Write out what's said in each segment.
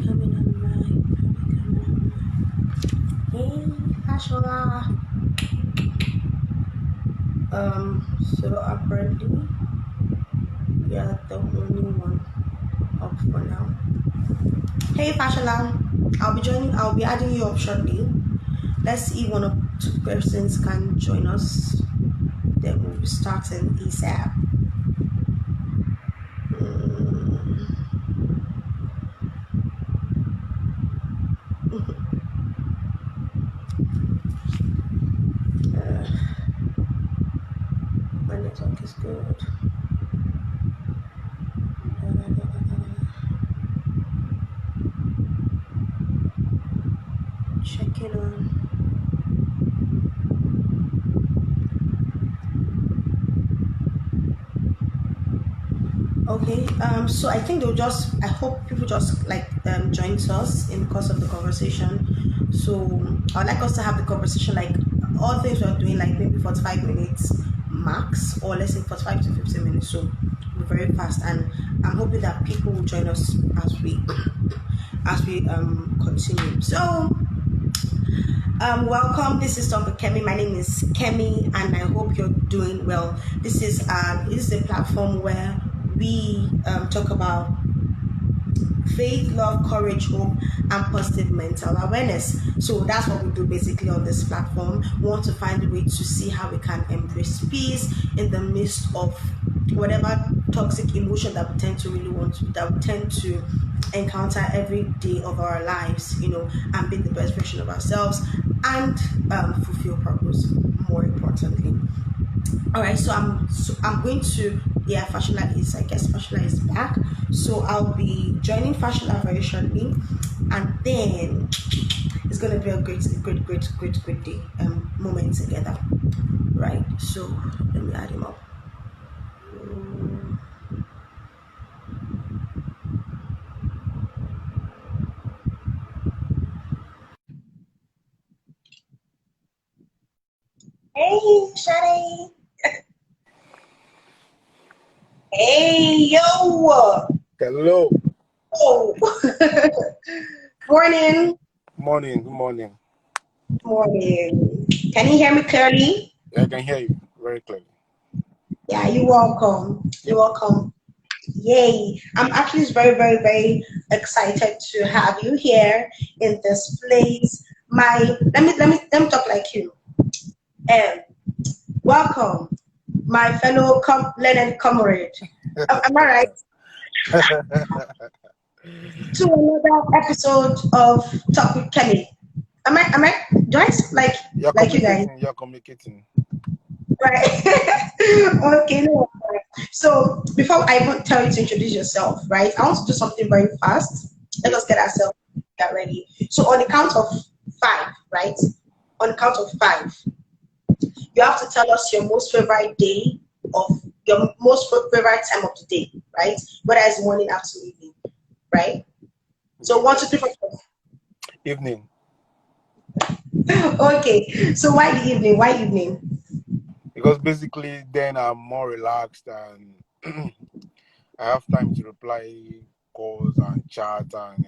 Coming on Hey, Fashola. So apparently you're the only one up for now. Hey, Fashola. I'll be adding you up shortly. Let's see if one of two persons can join us. Then we'll be starting ASAP. My network is good. Checking on. Okay, so I think I hope people just like join us in the course of the conversation. So I'd like us to have the conversation like all things we're doing, like maybe 45 minutes max, or let's say 45 to 50 minutes. So we're very fast, and I'm hoping that people will join us as we continue. So welcome. This is Dr. Kemi. My name is Kemi, and I hope you're doing well. This is a platform where we talk about faith, love, courage, hope, and positive mental awareness. So that's what we do basically on this platform. We want to find a way to see how we can embrace peace in the midst of whatever toxic emotion that we tend to encounter every day of our lives, and be the best version of ourselves and fulfill purpose more importantly. All right, so I'm going to, yeah, Fashola is back. So I'll be joining Fashola very shortly, and then it's gonna be a great day moment together. Right. So let me add him up. Hey, Shadi. Hey, yo. Hello. Oh. Morning. Morning. Good morning. Morning. Can you hear me clearly? Yeah, I can hear you very clearly. Yeah, you're welcome. You're welcome. Yay. I'm actually very excited to have you here in this place. Let me talk like you. Um, welcome, my fellow learned comrade. Am I right? To another episode of Talk with Kelly. Am I do I sound like you guys? You're communicating. Right. Okay, no. So before I even tell you to introduce yourself, right? I want to do something very fast. Let us get ready. So on the count of five, right? On the count of five, you have to tell us your most favorite day of your most favorite time of the day, right? Whether it's morning, afternoon, evening, right? So 1, 2, 3, 4. Evening. Okay. So why the evening? Why evening? Because basically then I'm more relaxed and I have time to reply calls and chat and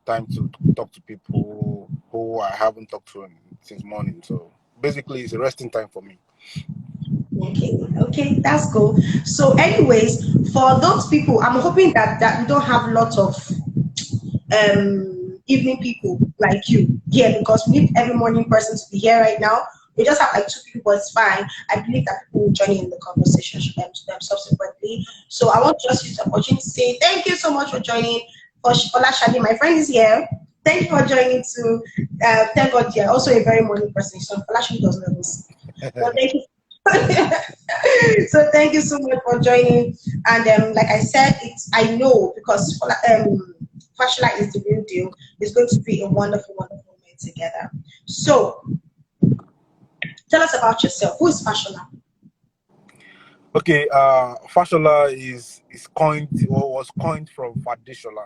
time to talk to people who I haven't talked to since morning. So basically it's a resting time for me. Okay, that's cool. So, anyways, for those people, I'm hoping that we don't have lots of evening people like you here because we need every morning person to be here right now. We just have like 2 people, but it's fine. I believe that people will join in the conversation subsequently. So, I want to just use the opportunity to say thank you so much for joining. For Ola Shadi, my friend is here. Thank you for joining too. Thank God you're also a very morning person. So, Ola Shadi doesn't know this. Well, thank you. So thank you so much for joining. And like I said, I know because Fashola is the real deal. It's going to be a wonderful moment together. So tell us about yourself. Who is Fashola? Okay, Fashola is coined or was coined from Fadishola.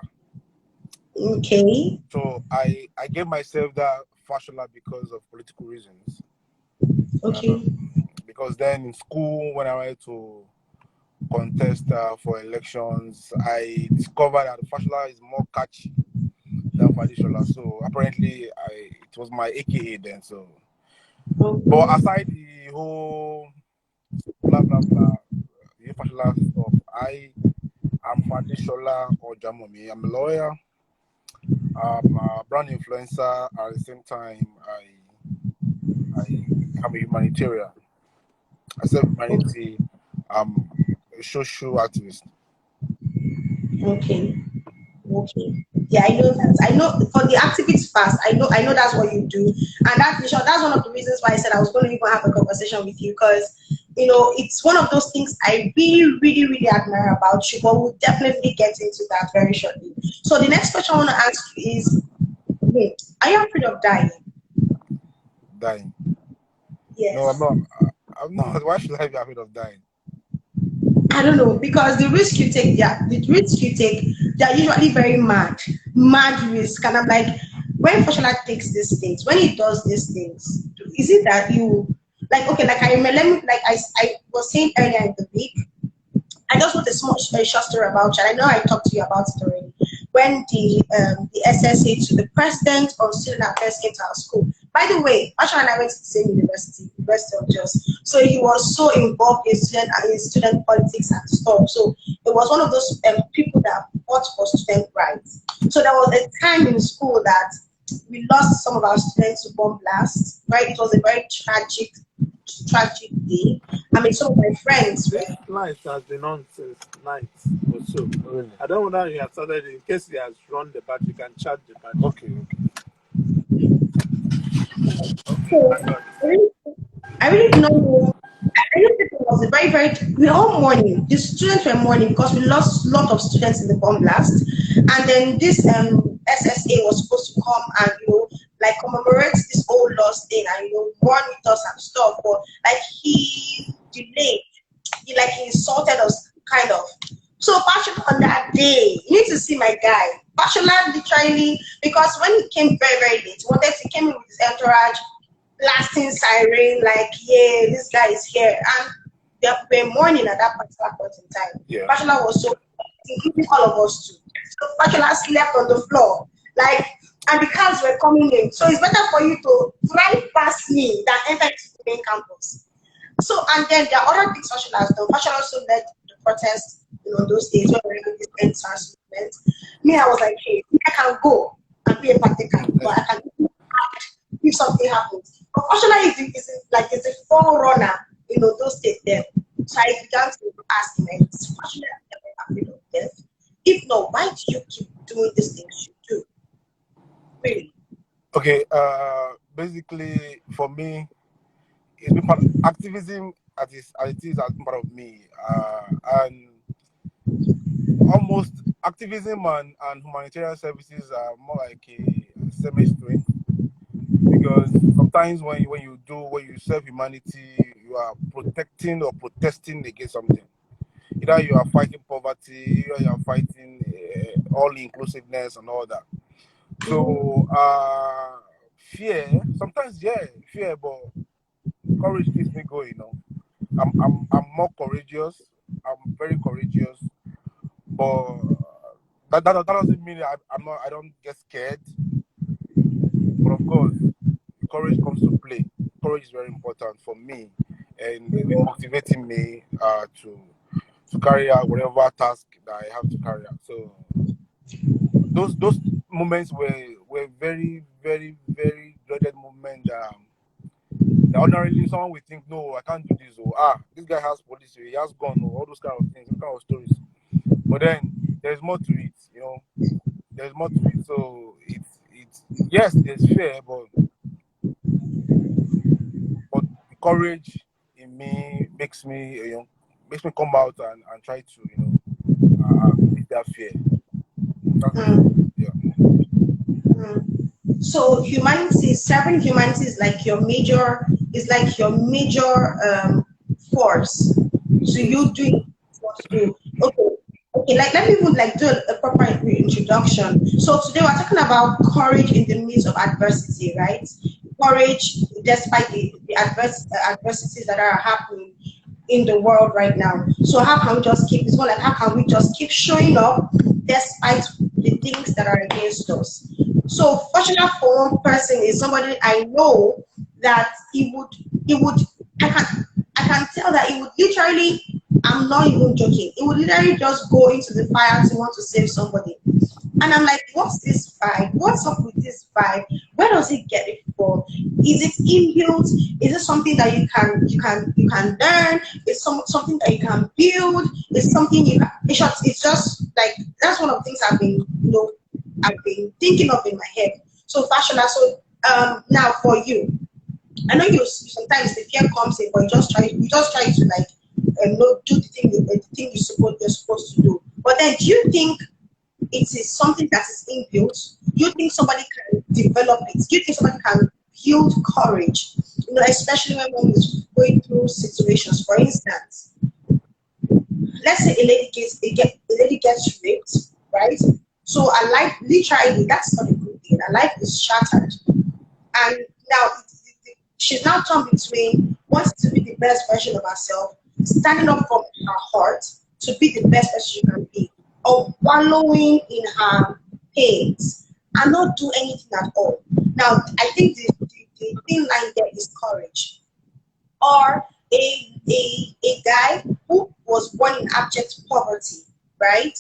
Okay. So I gave myself that Fashola because of political reasons. Okay. because then in school, when I went to contest for elections, I discovered that Fashola is more catchy than Fadishola. So apparently, it was my AKA then. So, but aside the whole blah blah blah, the Fashola stuff, I am Fadishola or Jamomi. I'm a lawyer. I'm a brand influencer. At the same time, I am a humanitarian. I serve humanity. I'm a social activist. Okay. Okay. Yeah, I know that. I know for the activities fast. I know that's what you do, and that's one of the reasons why I said I was going to even have a conversation with you because it's one of those things I really, really, really admire about you. But we'll definitely get into that very shortly. So the next question I want to ask you is, are you afraid of dying? Dying. Yes. No, I'm not. I'm not. Why should I be afraid of dying? I don't know because the risk you take, yeah, the risk you take, they're usually very mad risk. And I'm like, when Fashola takes these things, when he does these things, is it that you like? Okay, like I remember, like I was saying earlier in the week, I just want a short story about you. I know I talked to you about it already. When the SSA to the president of student affairs came to our school. By the way, Asha and I went to the same university, University of Jos. So he was so involved in student politics and stuff. So it was one of those people that fought for student rights. So there was a time in school that we lost some of our students to bomb blast. Right, it was a very tragic day. I mean, some of my friends. This light has been on since night or so. Really? I don't know how he has started. In case he has run the battery, you can charge the battery. Okay. So I really don't know. I don't think it was a we all mourning. The students were mourning because we lost a lot of students in the bomb blast, and then this SSA was supposed to come and like commemorate this whole lost thing and mourn with us and stuff. But like he delayed, he insulted us kind of. So Fashola on that day, you need to see my guy. Fashola literally, because when he came very, very late, he came in with his entourage, blasting siren, like, yeah, this guy is here. And they were mourning at that particular point in time. Yeah. Fashola was so, including all of us too. So Fashola slept on the floor, like, and the cars were coming in. So it's better for you to drive past me than enter into the main campus. So, and then there are other things Fashola has done. Fashola also led the protest, those days when we were having this end-SARS movement. Me, I was like, hey, I can go and be a partaker, but I can if something happens. But Fashola is a forerunner, those days there. So I began to ask him, is Fashola ever afraid of death? If not, why do you keep doing these things you do? Really? Okay. Basically, for me, it's been part of activism as it is has been part of me. And almost activism and humanitarian services are more like a semi-string because sometimes when you serve humanity, you are protecting or protesting against something. Either you are fighting poverty, either you are fighting all inclusiveness and all that. So fear, sometimes fear, but courage keeps me going. I'm more courageous. I'm very courageous, but that doesn't mean I don't get scared. But of course, courage comes to play. Courage is very important for me, and it's been motivating me to carry out whatever task that I have to carry out. So those moments were very, very, very dreaded moments. That ordinarily someone would think, no, I can't do this. Or this guy has police, he has gun, or all those kind of things, those kind of stories. But then there's more to it, There's more to it. So it's yes, there's fear, but the courage in me makes me come out and try to beat that fear. Yeah. So serving humanity is like your major force. So you doing what you do. Okay. Like let me even do a proper introduction. So today we're talking about courage in the midst of adversity, right? Courage despite the the adversities that are happening in the world right now. So how can we just keep, it's more like how can we just keep showing up despite the things that are against us? So fortunate for one person is somebody I know that he would I can tell that he would literally, I'm not even joking, he would literally just go into the fire to want to save somebody. And I'm like, what's this vibe? What's up with this vibe? Where does he get it from? Is it inbuilt? Is it something that you can learn? It's something that you can build? It's something you can, it's just like, that's one of the things I've been thinking of in my head. So Fashola, so now for you, I know you sometimes the fear comes in, but you just try to like do the thing you're supposed to do. But then do you think it is something that is inbuilt? Do you think somebody can develop it? Do you think somebody can build courage? Especially when one is going through situations. For instance, let's say a lady gets raped, right? So her life, literally, that's not a good thing. Her life is shattered, and now she's now torn between wanting to be the best version of herself, standing up from her heart to be the best person she can be, or wallowing in her pains and not do anything at all. Now, I think the thin line there is courage. Or a guy who was born in abject poverty, right?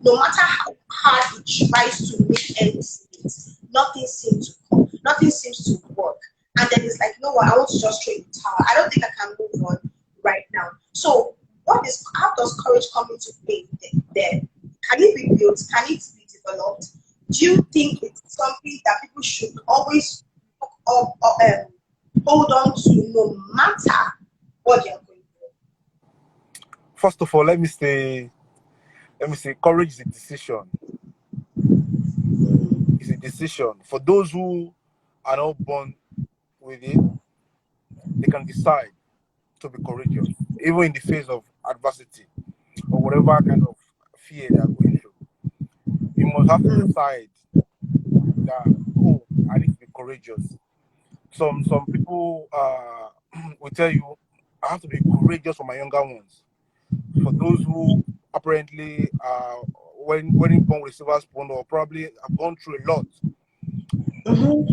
No matter how hard he tries to make ends meet, nothing seems to work. And then it's like, no, I want to just throw in the towel. I don't think I can move on right now. So how does courage come into play there? Can it be built? Can it be developed? Do you think it's something that people should always look up, hold on to, no matter what they're going through? First of all, let me say, courage is a decision. It's a decision. For those who are not born with it, they can decide to be courageous, even in the face of adversity or whatever kind of fear they are going through. You must have to decide that, oh, I need to be courageous. Some people will tell you, I have to be courageous for my younger ones. For those who apparently when born with silver spoon or probably have gone through a lot.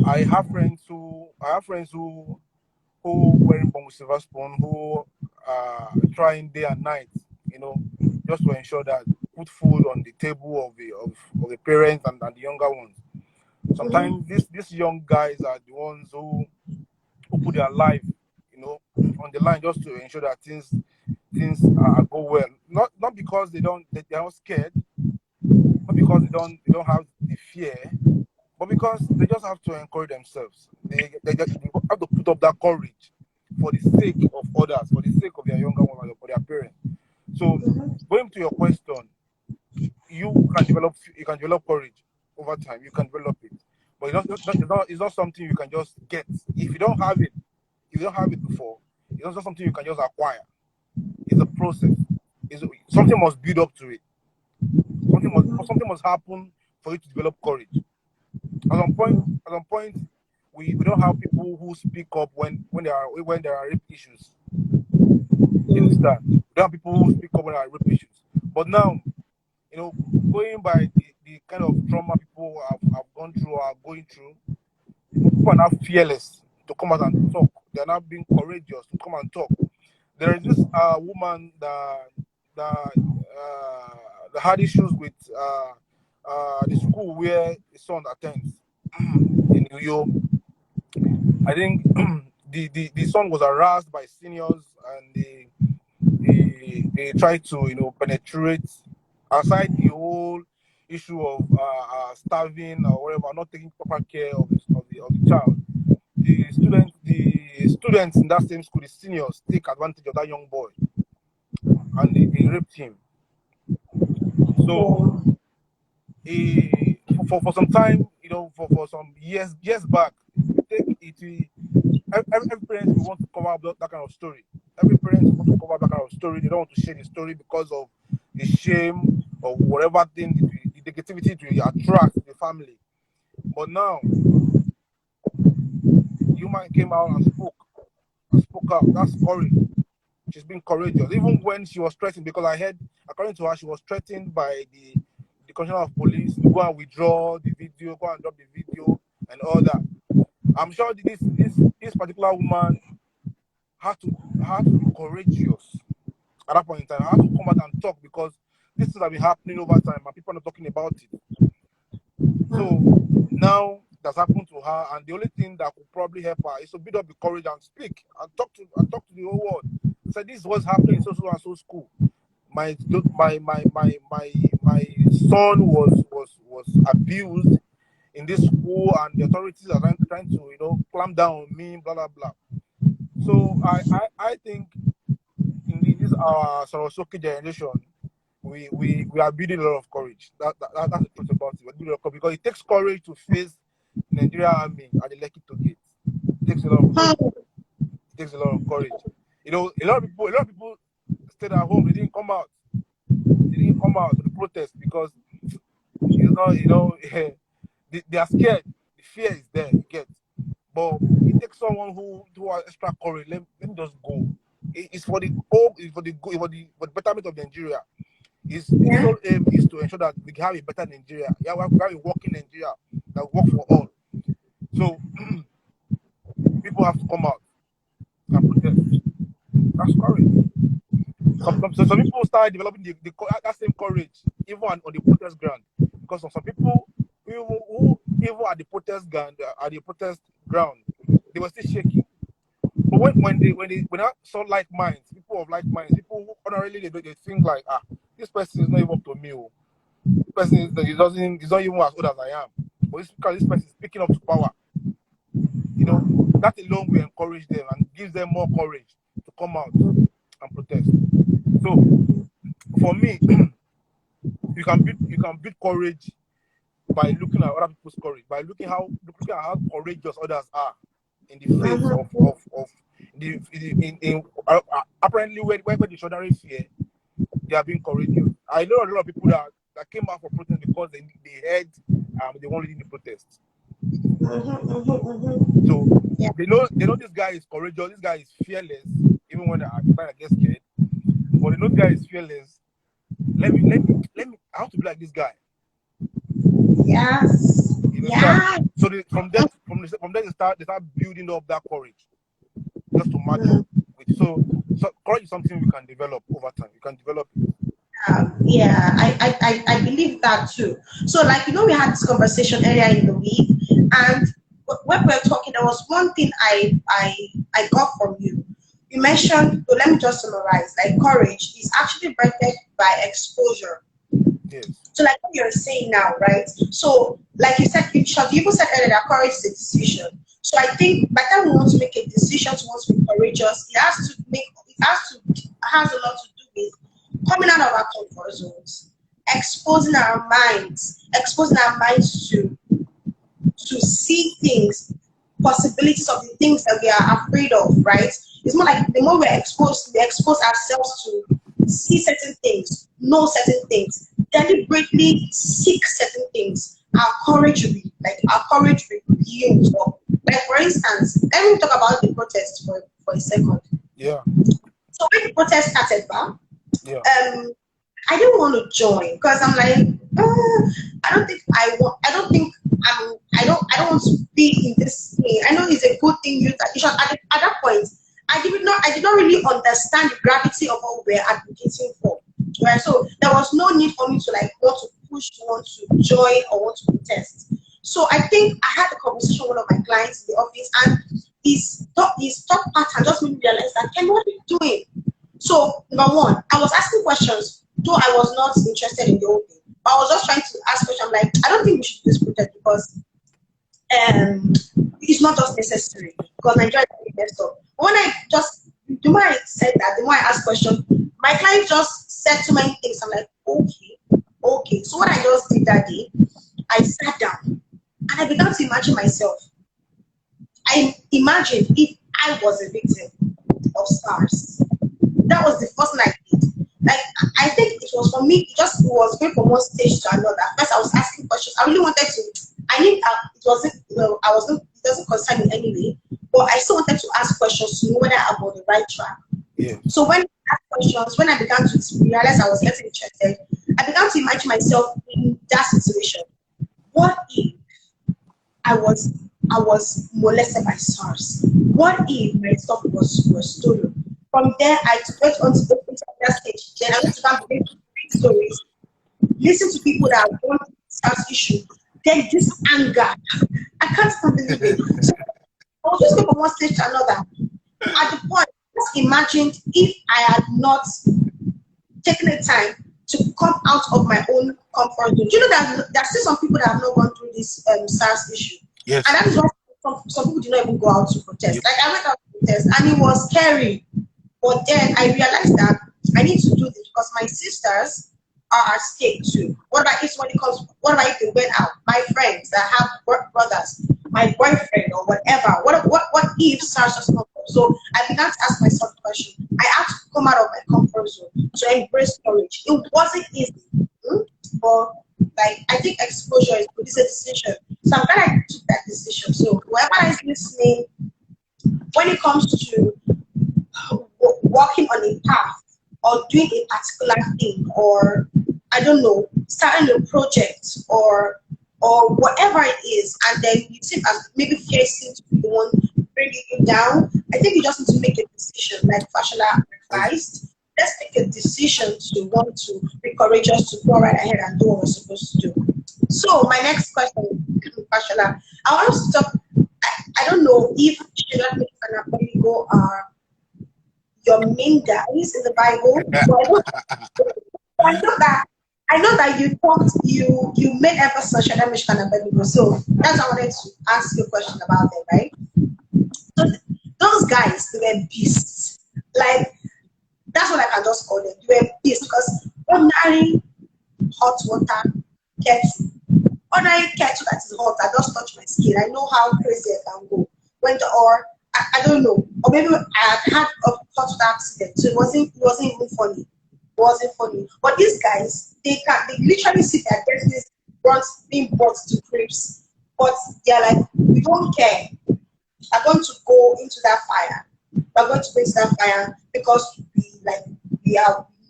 I have friends who were born with silver spoon, who are trying day and night, just to ensure that put food on the table of the parents and the younger ones. Sometimes these young guys are the ones who put their life, on the line just to ensure that things go well. Not because they are scared, not because they don't have the fear, but because they just have to encourage themselves. They have to put up that courage for the sake of others, for the sake of their younger ones, for their parents. So going to your question, you can develop courage over time. You can develop it, but it's not something you can just get. If you don't have it before, it's not something you can just acquire. It's a process. Something must build up to it. Something must happen for you to develop courage. At some point, we don't have people who speak up when there are rape issues. You understand? We don't have people who speak up when there are rape issues. But now, going by the kind of trauma people have gone through or are going through, people are now fearless to come out and talk. They are now being courageous to come and talk. There is this woman that had issues with the school where the son attends in New York. I think the son was harassed by seniors, and they tried to penetrate. Aside the whole issue of starving or whatever, not taking proper care of the child, the students in that same school, the seniors, take advantage of that young boy, and they raped him. So for some time, for some years back, every parent will want to cover up that kind of story. Every parent wants to cover up that kind of story. They don't want to share the story because of the shame or whatever thing, the negativity to attract the family. But now, you woman came out and spoke out. That's courage. She's been courageous, even when she was threatened. Because I heard, according to her, she was threatened by the commissioner of police to go and withdraw the video, go and drop the video, and all that. I'm sure this particular woman had to be courageous at that point in time. I had to come out and talk because this things have been happening over time and people are not talking about it. So now that's happened to her, and the only thing that could probably help her is to build up the courage and speak and talk to the whole world. Say, this is what's happening in so and so school. My son was abused in this school, and the authorities are trying to clamp down on me, blah blah blah. So I think in this our Sorosoki generation, we are building a lot of courage. That's the truth about it. We're building a lot of courage because it takes courage to face the Nigerian army at the Lekki Toll Gate. It takes a lot of courage. It takes a lot of courage. A lot of people stayed at home. They didn't come out. They didn't come out to the protest because they are scared. The fear is there. You get, but it takes someone who has extra courage. Let me just go. It's for the hope. It's for the betterment of Nigeria. His sole aim is to ensure that we have a better Nigeria. Yeah, we have a working Nigeria that works for all. So people have to come out and protest. That's courage. So some people start developing that same courage even on the protest ground, because some people who even at the protest ground they were still shaking. But when I saw like minds, people of like minds, people who honorably they think like, this person is not even up to me. This person he's not even as old as I am. But it's because this person is picking up to power. That alone will encourage them and gives them more courage to come out and protest. So for me, you can build courage by looking at other people's courage, by looking at how courageous others are in the face of apparently where the shouldering fear, they are being courageous. I know a lot of people that came out for protest because they heard they want to lead the protest. So they know this guy is courageous, this guy is fearless, even when I get scared. But they know this guy is fearless. Let me I have to be like this guy. Yes. Yeah. So from there they start building up that courage just to match up with. So courage is something we can develop over time. You can develop it. I believe that too. So we had this conversation earlier in the week, and when we were talking, there was one thing I got from you. You mentioned, so let me just summarize, courage is actually birthed by exposure. Yes. So what you're saying now, right? So you said, in short, you even said earlier that courage is a decision. So I think by the time we want to make a decision, we want to be courageous, it has a lot to do with coming out of our comfort zones, exposing our minds to see things, possibilities of the things that we are afraid of, right? It's more like the more we expose ourselves to see certain things, know certain things, deliberately seek certain things. Our courage will be built up. For instance, let me talk about the protest for a second. Yeah. So when the protest started, yeah. I didn't want to join because I'm like, I don't want to be in this thing. I know it's a good thing. At that point, I did not really understand the gravity of what we're advocating for. Right? So there was no need for me to want to push, want to join, or want to protest. So I think I had a conversation with one of my clients in the office, and his thought pattern just made me realize that, Ken, what are you doing? So number one, I was asking questions, though I was not interested in the whole thing. But I was just trying to ask questions. I'm like, I don't think we should do this protest because it's not just necessary because Nigeria is messed up. When the more I said that, the more I asked questions, my client just said too many things. I'm like, okay. So what I just did that day, I sat down and I began to imagine myself. I imagined if I was a victim of SARS. That was the first thing I did. I think it was for me, it was going from one stage to another. First, I was asking questions. I really wanted to. It doesn't concern me anyway. but I still wanted to ask questions to know whether I'm on the right track. Yes. So when I asked questions, when I began to realize I was getting interested, I began to imagine myself in that situation. What if I was molested by SARS? What if my stuff was stolen? From there, I went on to the internet stage. Then I went to that read stories, listen to people that have gone through the SARS issue. Then this anger, I can't even believe it. So I was just going from one stage to another. At the point, just imagine if I had not taken the time to come out of my own comfort zone. Do you know that there are still some people that have not gone through this SARS issue? Yes. And that is why some people did not even go out to protest. Yep. Like I went out to protest and it was scary. But then I realized that I need to do this because my sisters are at stake too. What about if somebody comes? What about if they went out? My friends that have brothers, my boyfriend or whatever. What if SARS just come up? So I began to ask myself the question. I had to come out of my comfort zone to embrace courage. It wasn't easy, but like I think exposure is good. It's a decision. So I'm glad I took that decision. So whoever is listening, when it comes to walking on a path or doing a particular thing, or I don't know, starting a project or whatever it is, and then you seem as maybe fear seems to be the one bringing you down, I think you just need to make a decision, like Fashola advised. Let's take a decision to want to be courageous, to go right ahead and do what we're supposed to do. So my next question, Fashola, I want us to talk. I don't know if Shadrach, Meshach, and Abednego are your main guys in the Bible. I know that you talked, you made emphasis on Shadrach, Meshach, and Abednego. So that's why I wanted to ask you a question about them, right? So those guys, they were beasts. Like that's what I can just call them. They were beasts because ordinary hot water kettle, ordinary kettle that is hot, I just touch my skin. I know how crazy I can go. I don't know, or maybe I had a hot water accident, so it wasn't even funny. It wasn't funny. But these guys, they literally see their destinies being brought to grips. But they're like, we don't care. We're going to go into that fire. We're going to go into that fire because we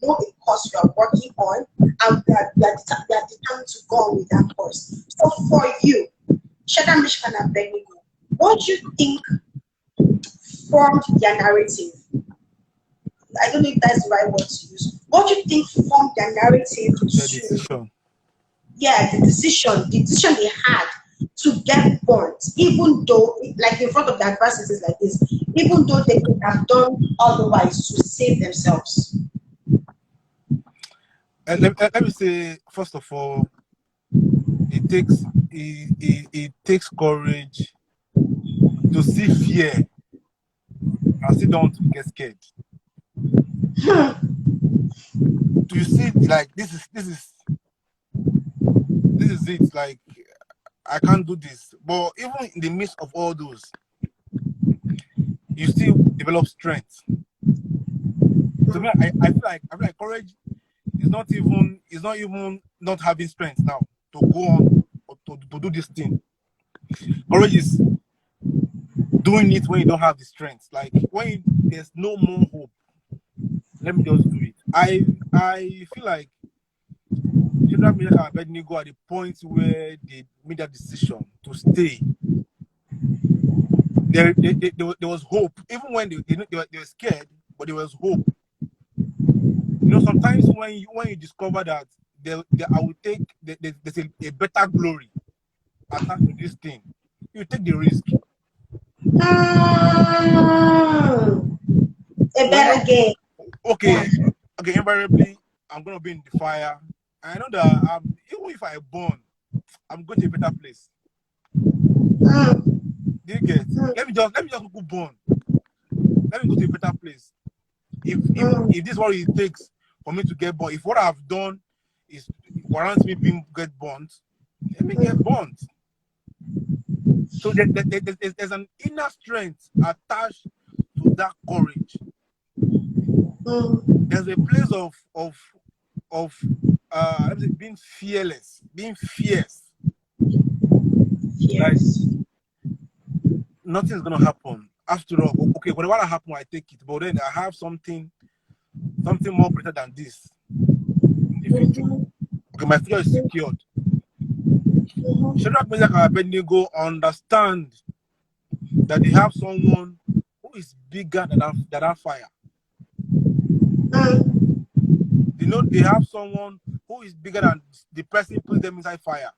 know a course we are working on, and we are determined to go on with that course. So for you, Shadrach, Meshach, and Abednego, what do you think formed their narrative? I don't know if that's the right word to use. What do you think formed their narrative The decision. the decision they had to get burnt, even though, like in front of the adversities like this, even though they could have done otherwise to save themselves? Let me say, first of all, it takes courage to see fear and still don't get scared. Do you see, like this is it? Like I can't do this, but even in the midst of all those, you still develop strength. So I feel like courage is not even not having strength now to go on or to do this thing. Courage is doing it when you don't have the strength. Like when there's no more hope, let me just do it. I feel like Shadrach, Meshach, and Abednego at the point where they made that decision to stay. There was hope, even when they were scared, but there was hope. You know, sometimes when you discover that I will take there's a better glory attached to this thing, you take the risk. A better game. Okay, invariably, I'm gonna be in the fire. I know that even if I burn, I'm going to a better place. Do you get? Let me just go burn. Let me go to a better place. If this is what it takes for me to get burnt, if what I've done is warrants me get burnt, let me get burnt. So there's an inner strength attached to that courage. There's a place of being fearless, being fierce. Yes. Like nothing's gonna happen. after all, okay, whatever happens, I take it. But then I have something more greater than this in the future. Okay, my future is secured. Shadrach, Meshach, and Abednego understand that they have someone who is bigger than that fire. They know they have someone who is bigger than the person putting them inside fire.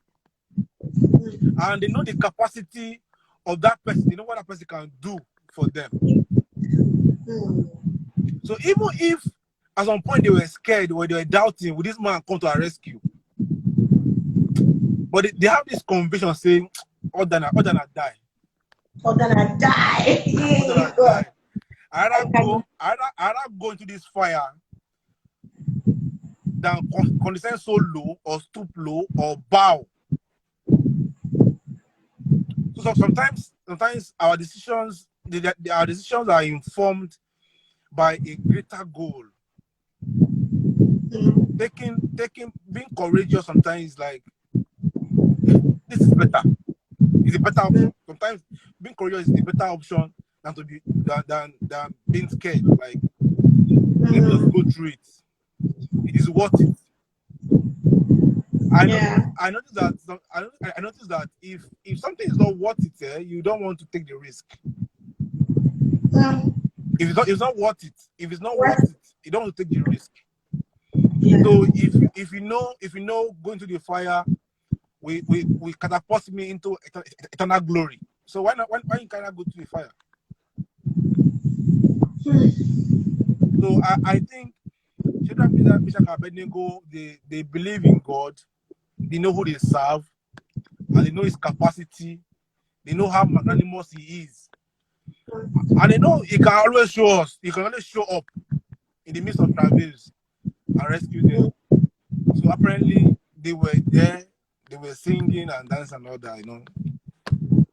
And they know the capacity of that person. They know what that person can do for them. So even if at some point they were scared or they were doubting, will this man come to our rescue? But they have this conviction saying, other than I die. Other than I die. Other than I die. I rather go into this fire than condescend so low or stoop low or bow. So sometimes our decisions are informed by a greater goal. Being courageous sometimes is like, this is better. It's a better option. Sometimes being courageous is a better option than being scared. Like, let me just go through it. It is worth it. I noticed that if something is not worth it, you don't want to take the risk. If it's not worth it, you don't want to take the risk. So if you know going to the fire we catapult me into eternal glory. So why you cannot go to the fire? So I think Shadrach, Meshach, and Abednego, they believe in God, they know who they serve, and they know his capacity, they know how magnanimous he is. And they know he can always show us, he can always show up in the midst of travails and rescue them. So apparently they were there, they were singing and dancing and all that,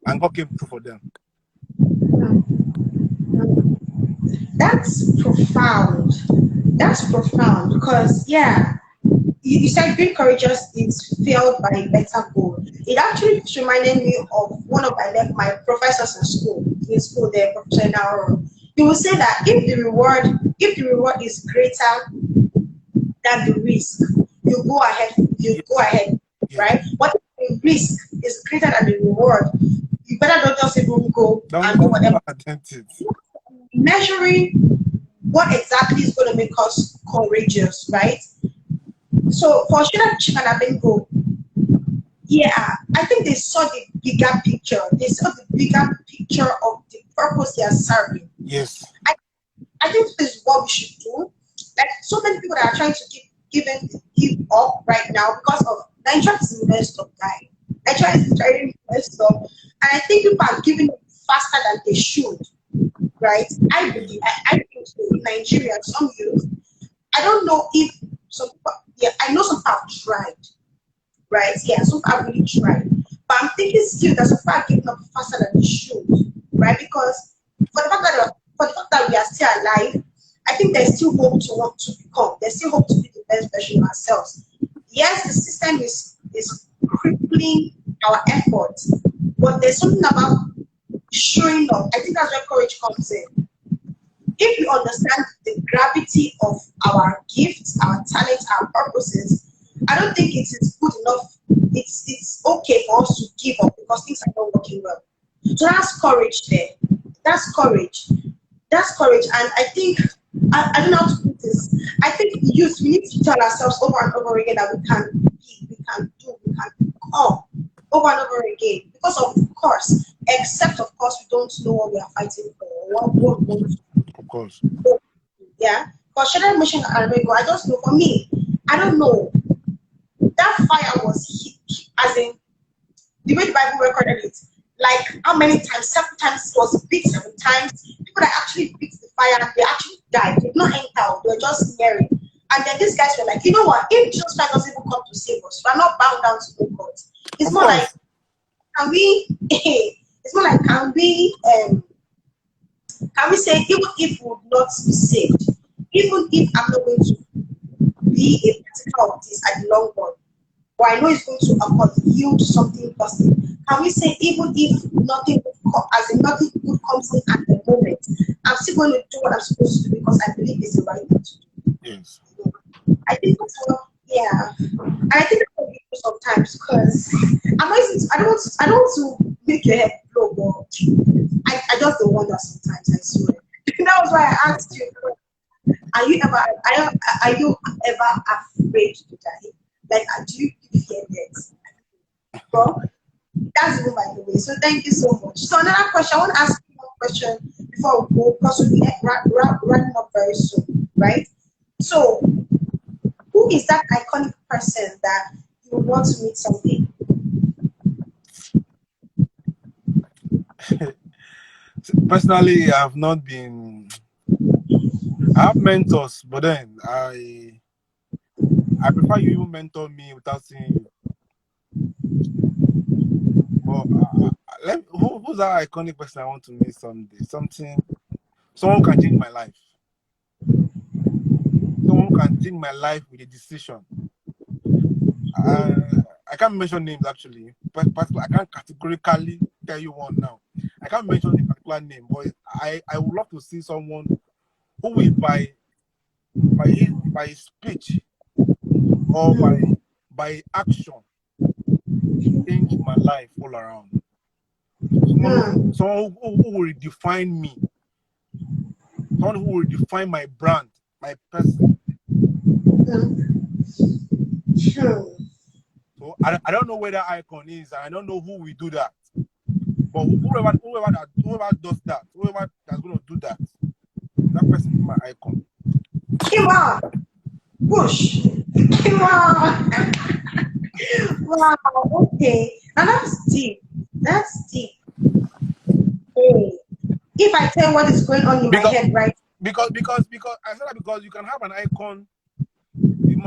and God came through for them. That's profound. That's profound because, you said being courageous is fueled by a better goal. It actually reminded me of one of my professors in school there, Professor Naoro. He will say that if the reward is greater than the risk, you go ahead, right? But if the risk is greater than the reward, you better not just even go and do whatever. Measuring what exactly is going to make us courageous, right? So for Shadrach, Meshach, and Abednego, I think they saw the bigger picture. They saw the bigger picture of the purpose they are serving. Yes. I think this is what we should do. Like so many people that are trying to give up right now because of Nigeria is messed up, guy. Nigeria is very messed up, and I think people are giving up faster than they should. Right? I believe I think so in Nigeria, some youth. I don't know if some people, I know some people have tried. Right? Yeah, some people have really tried. But I'm thinking still that some people are giving up faster than they should. Right? Because for the fact that we are still alive, I think there's still hope to want to become. There's still hope to be the best version of ourselves. Yes, the system is crippling our efforts, but there's something about showing up. I think that's where courage comes in. If you understand the gravity of our gifts, our talents, our purposes, I don't think it is good enough. It's okay for us to give up because things are not working well. So that's courage there. That's courage. And I think I don't know how to put this. I think youth, we need to tell ourselves over and over again that we can be, we can do, we can become over and over again. Because of course, except of course we don't know what we are fighting for. What we want to do. Of course. Yeah. For Shadrach, Meshach, and Abednego, I just know for me, I don't know. That fire was hit, as in the way the Bible recorded it. Like how many times? 7 times it was beat 7 times. People that actually beat the fire, they actually died. They did not enter, they were just near it. And then these guys were like, you know what? If Jesus Christ doesn't even come to save us, we're not bound down to no God. It's Of more course. like, can we? It's more like, can we say even if we would not be saved, even if I'm not going to be a partaker of this at the long run, but I know it's going to yield something positive. Can we say even if nothing would as in nothing good comes in at the moment, I'm still going to do what I'm supposed to do because I believe it's the right thing to do. Yes. I think that's what, yeah. And I think that's what we do sometimes because I don't want to make your head blow, but I just don't want that sometimes, I swear. That was why I asked you, are you ever afraid to die? Like, do you fear death? Well, that's even by the way. So thank you so much. So another question, I want to ask you one question before we go, because we'll be running up very soon, right? So who is that iconic person that you want to meet someday? Personally, I have not been. I have mentors, but then I prefer you even mentor me without seeing you. But who's that iconic person I want to meet someday? Someone who can change my life. Someone who can change my life with a decision. I can't mention names actually. But I can't categorically tell you one now. I can't mention a particular name, but I would love to see someone who will by his speech or by action change my life all around. Someone who will redefine me. Someone who will define my brand, my person. So I don't know where that icon is. I don't know who will do that. But whoever does that, whoever that's going to do that, that person is my icon. Come on, push. Come on. Wow. Okay. And that's deep. That's deep. Hey. If I tell what is going on in my head, right? Because I said that because you can have an icon. You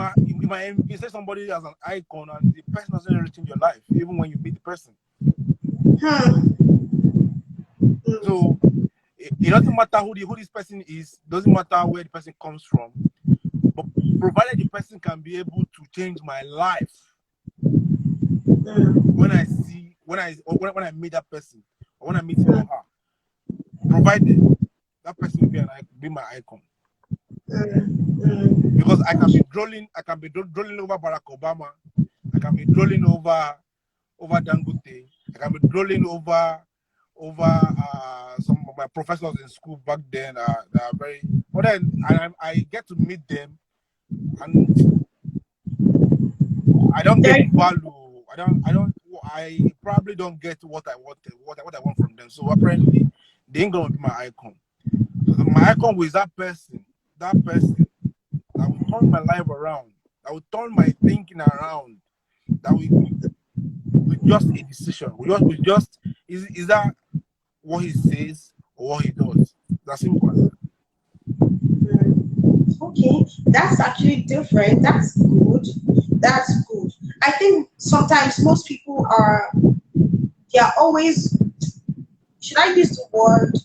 might say somebody as an icon and the person doesn't really change your life, even when you meet the person. So it doesn't matter who this person is, doesn't matter where the person comes from, but provided the person can be able to change my life. When I meet that person, or when I meet him or her, provided that person will be my icon. Because I can be drooling over Barack Obama, I can be drooling over Dangote, I can be drooling over some of my professors in school back then that are very. But then I get to meet them, and I don't get value. I probably don't get what I wanted, what I want from them. So apparently, they ain't gonna be my icon. So my icon was that person that will turn my life around, that will turn my thinking around, that with just a decision. We just is that what he says or what he does? That's simple as that. Okay, that's actually different. That's good. That's good. I think sometimes most people they are always, should I use the word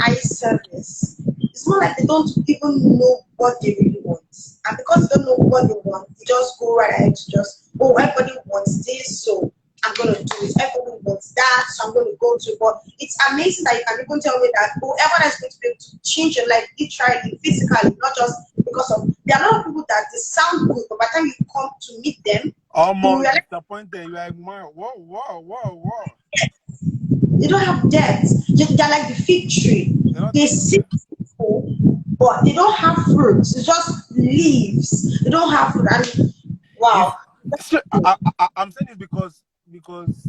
eye service? It's more like they don't even know what they really want. And because they don't know what they want, they just go right ahead to just, oh, everybody wants this, so I'm going to do it. Everybody wants that, so I'm going to go to it. But it's amazing that you can even tell me that whoever is going to be able to change your life literally, physically, not just because of, there are a lot of people that they sound good, but by the time you come to meet them, almost disappointed. You're like, whoa. They don't have depth. They're like the fig tree. They see people, but they don't have fruits. It's just leaves. They don't have fruit. And wow. I'm saying this because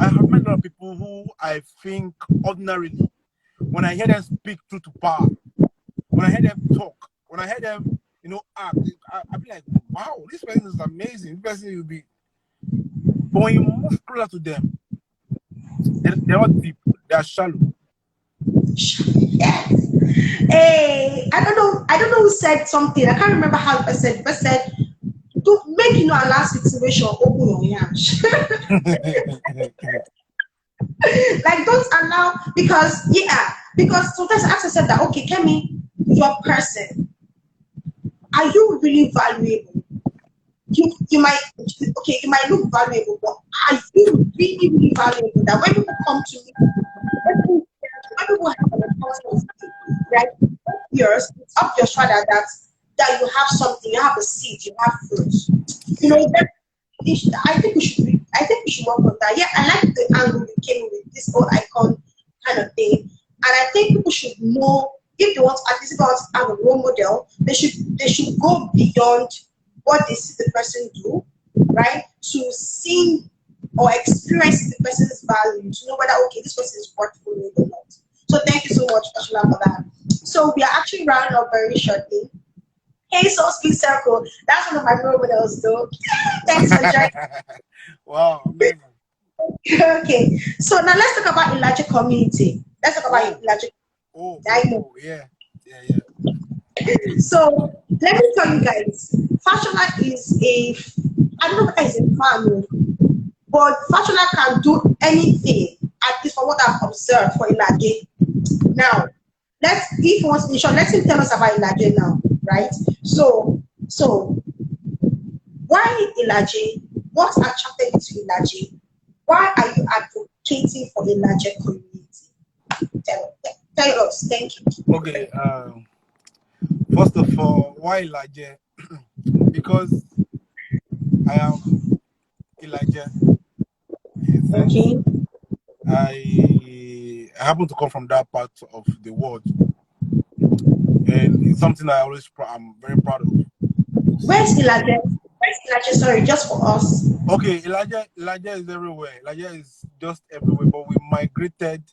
I have met a lot of people who I think ordinarily, when I hear them speak truth to power, when I hear them talk, when I hear them, act, I'll be like, wow, this person is amazing. This person will be. But when you move closer to them, they're not deep. They are shallow. Yes. Hey, I don't know who said something. I can't remember how the person said, to make a last situation open your yansh. Like, don't allow, because sometimes I ask myself that, okay, Kemi, your person, are you really valuable? you might okay, you might look valuable, but are you really, really valuable that when people come to you, when people have an encounter with you, right? Yours, it's up your shoulder that you have something, you have a seed, you have fruit. You Yeah. know, that I think we should I think we should work on that. Yeah, I like the angle you came with this whole icon kind of thing. And I think people should know if they want at least if they want to have a role model, they should go beyond what they see the person do, right? To see or experience the person's value, to know whether okay, this person is worth following or not. So thank you so much, Ashla, for that. So we are actually rounding up very shortly. Hey, so speak circle. That's one of my role models, though. Thanks for joining. Wow, amazing. Okay, so now let's talk about Ilaji community. Let's talk about Oh, Ilaji. yeah, yeah, yeah. So let me tell you guys, Fashola is I don't know if it's a fan, but Fashola can do anything, at least from what I've observed for Ilaji. Now, if he wants to be sure, let him tell us about Ilaji now, right? So why Ilaji? What attracted you to Ilaji? Why are you advocating for Ilaji community? Tell us. Thank you. Okay. First of all, why Elijah? Because I am Elijah in a sense. Okay. I happen to come from that part of the world, and it's something I'm very proud of. Where's Ilaji? Sorry, just for us. Okay, Elijah is everywhere. Elijah is just everywhere. But we migrated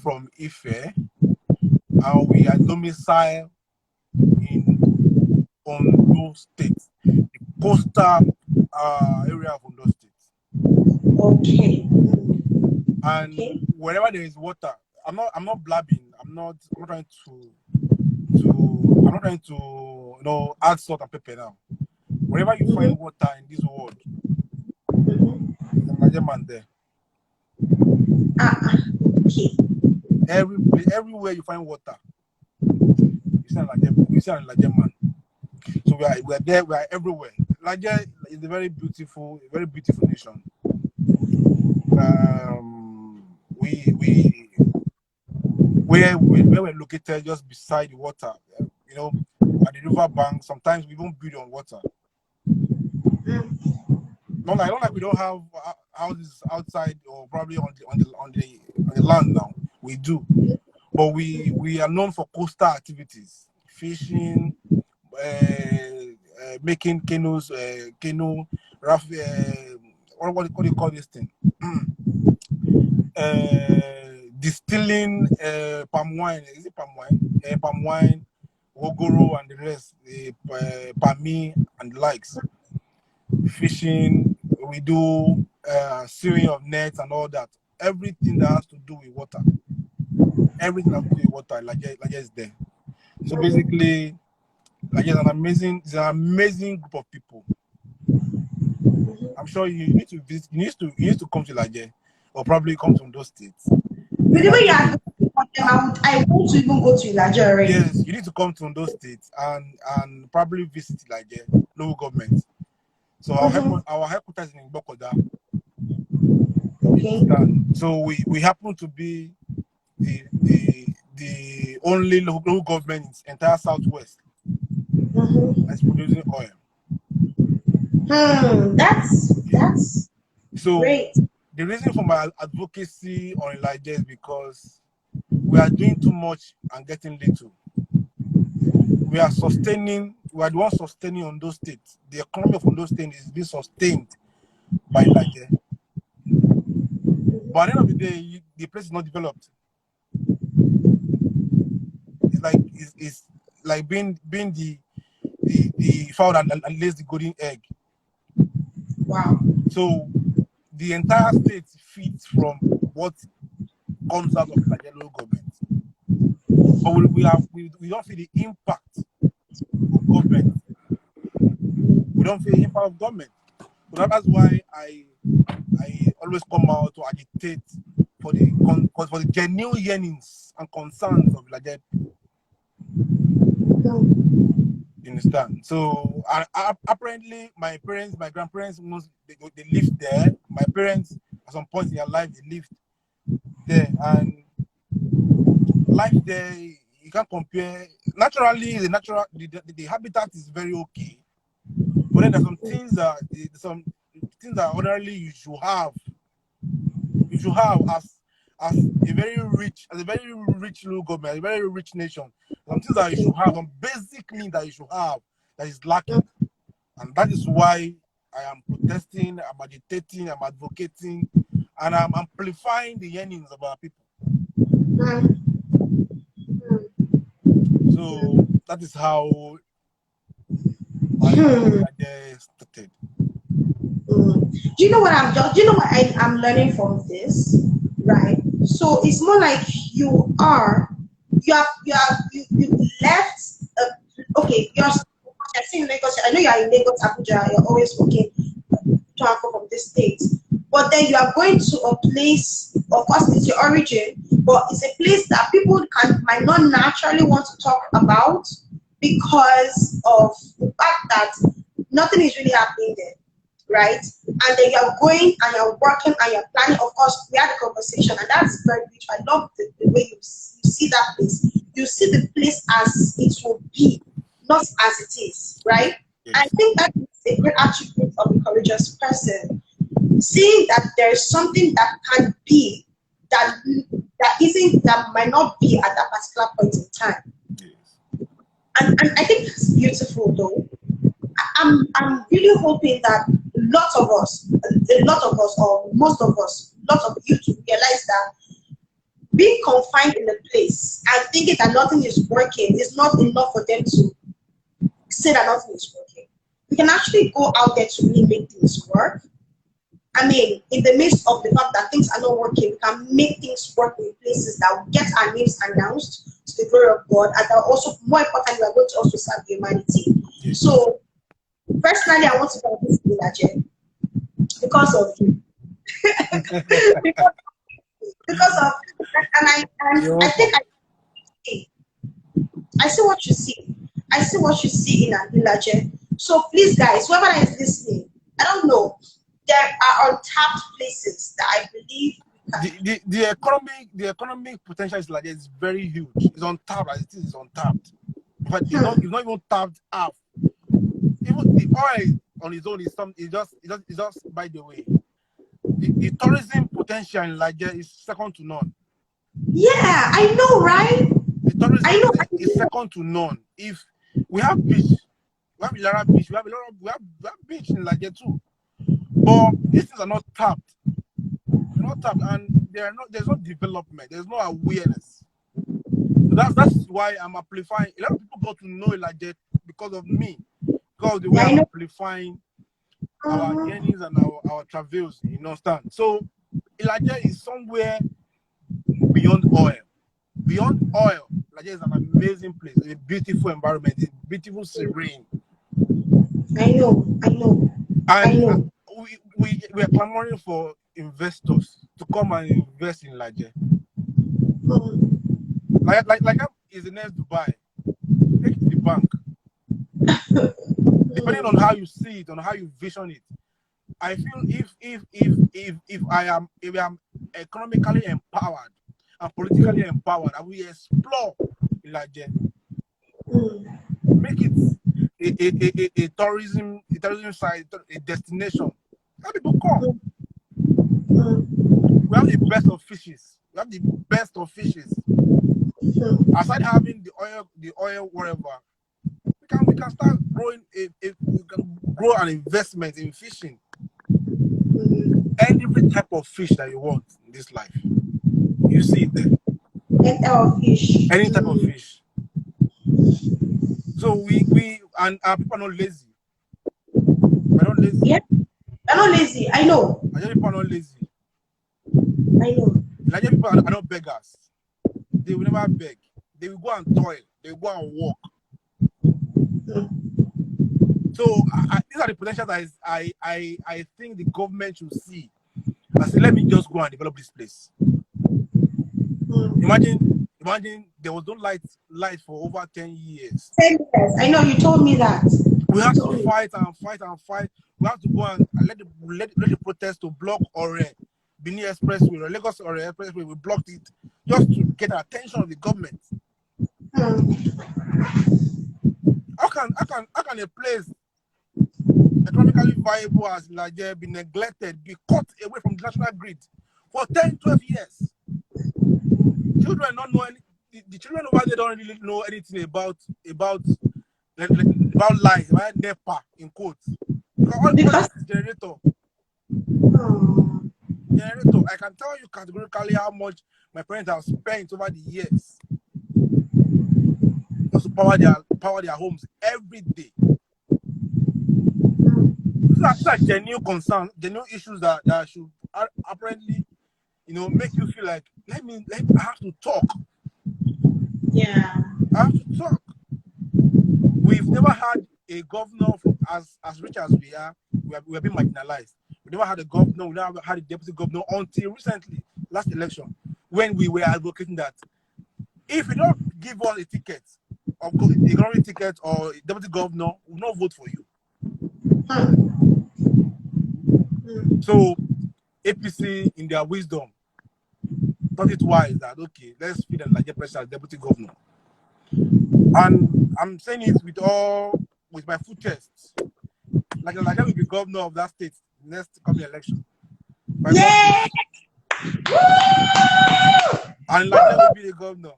from Ife, and we are domiciled in Ondo State, the coastal area of Ondo State. Okay. And Okay. wherever there is water, I'm not blabbing. I'm not trying to add salt and pepper now. Wherever you find water in this world, there's a Nigerian man there. Okay. Everywhere you find water, you see a Nigerian man. So we are there. We are everywhere. Nigeria is a very beautiful nation. Where we're located just beside the water, at the river bank. Sometimes we don't build on water. Not like we don't have houses outside or probably on the land now. We do, but we are known for coastal activities, fishing, making canoes, raft. What do you call this thing? Distilling palm wine. Is it palm wine? Palm wine, Wogoro, and the rest, Pami and the likes. Fishing, we do sewing of nets and all that. Everything that has to do with water. Everything that has to do with water, like is there. So basically, like it's an amazing group of people. I'm sure you need to visit. You need to come to Laje, or probably come from those states. I want to even go to Ilaji already. Yes, you need to come to those states and probably visit Laje, local government. So our headquarters is in Bokoda. Okay. So we happen to be the only local government in the entire Southwest that's producing oil. That's so great. The reason for my advocacy on Elijah is because we are doing too much and getting little. We are the one sustaining Ondo State. The economy of Ondo State is being sustained by Elijah. But at the end of the day, the place is not developed. It's like being the fowl that lays the golden egg. Wow. So the entire state feeds from what comes out of the Nigerian government. But we don't see the impact of government. We don't feel the impact of government. So that's why I always come out to agitate for the genuine yearnings and concerns of Nigeria people. You understand? So apparently, my parents, my grandparents, they lived there. My parents, at some point in their life, they lived there, and life there you can't compare. Naturally, the habitat is very okay, but then there's some things that ordinarily you should have as a very rich little government, a very rich nation. Some things that you should have, some basic needs that you should have that is lacking. And that is why I am protesting, I'm agitating, I'm advocating, and I'm amplifying the yearnings of our people. So that is how my idea started. Do you know what I'm learning from this, right? So it's more like you left. Okay, you're in Lagos. I know you are in Lagos, Abuja. You're always working to and from this state, but then you are going to a place. Of course, it's your origin, but it's a place that people might not naturally want to talk about because of the fact that nothing is really happening there. Right? And then you're going and you're working and you're planning. Of course, we had a conversation, and that's very beautiful. I love the way you see that place. You see the place as it will be, not as it is, right? Yes. I think that is a great attribute of a courageous person. Seeing that there is something that can be, that might not be at that particular point in time. Yes. And I think it's beautiful though. I'm really hoping that a lot of us, or most of us, lots of youth realize that being confined in a place and thinking that nothing is working is not enough for them to say that nothing is working. We can actually go out there to really make things work. I mean, in the midst of the fact that things are not working, we can make things work in places that will get our names announced to the glory of God, and that also, more importantly, we are going to also serve humanity. Yes. So, personally, I want to thank this Villager because of you. because of, and I think I see what you see. I see what you see in a Villager. So please, guys, whoever is listening, I don't know, there are untapped places that I believe the economic potential is like it's very huge. It's untapped as it is. It's untapped. But it's not even tapped half. Even the oil on its own is just by the way. The tourism potential in Nigeria is second to none. Yeah, I know, right? The tourism is second to none. If we have beach, we have Ilara beach, we have beach in Nigeria too. But these things are not tapped. They're not tapped, and there's no development, there's no awareness. So that's why I'm amplifying. A lot of people got to know Nigeria because of me. Because the way I'm amplifying our yearnings and our travails, you understand? So Elijah is somewhere beyond oil. Beyond oil, Elijah is an amazing place, a beautiful environment, it's beautiful, serene. I know. And we are clamoring for investors to come and invest in Elijah. Like is the next Dubai. Take it to the bank. Depending on how you see it, on how you vision it, I feel if I am economically empowered and politically empowered, I will explore Elijah, make it a tourism site, a destination. How people come. We have the best of fishes. Aside having the oil wherever. We can start growing we can grow an investment in fishing. Every type of fish that you want in this life, you see it there. Any type of fish. Any type of fish. So we and our people are not lazy. We're not lazy. Yeah, they're not lazy. I know. Nigerian people are not lazy. I know. Nigerian people are not beggars. They will never beg. They will go and toil. They will go and work. So these are the potentials that I think the government should see. I say, let me just go and develop this place. Imagine Imagine there was no light for over 10 years. 10 years. I know you told me that. We had to Told me. fight and fight and fight. We have to go and let the protest to block Benin Expressway or Lagos Ore Expressway. We blocked it just to get the attention of the government. How can a place economically viable as Nigeria be neglected, be cut away from the national grid for 10, 12 years? Children don't know the children over there don't really know anything about life, about NEPA in quotes. Because generator. Generator. I can tell you categorically how much my parents have spent over the years just to power their homes every day. These are genuine concerns, genuine issues that should apparently, make you feel like I have to talk. Yeah. I have to talk. We've never had a governor as rich as we are. We have been marginalized. We never had a governor. We never had a deputy governor until recently, last election, when we were advocating that if you don't give us a ticket, a economic ticket or a deputy governor, we will not vote for you. So APC, in their wisdom, thought it wise that okay, let's feed them like a person as deputy governor. And I'm saying it with my full chest. Like will be governor of that state next coming election. Yeah! And Laja will be the governor.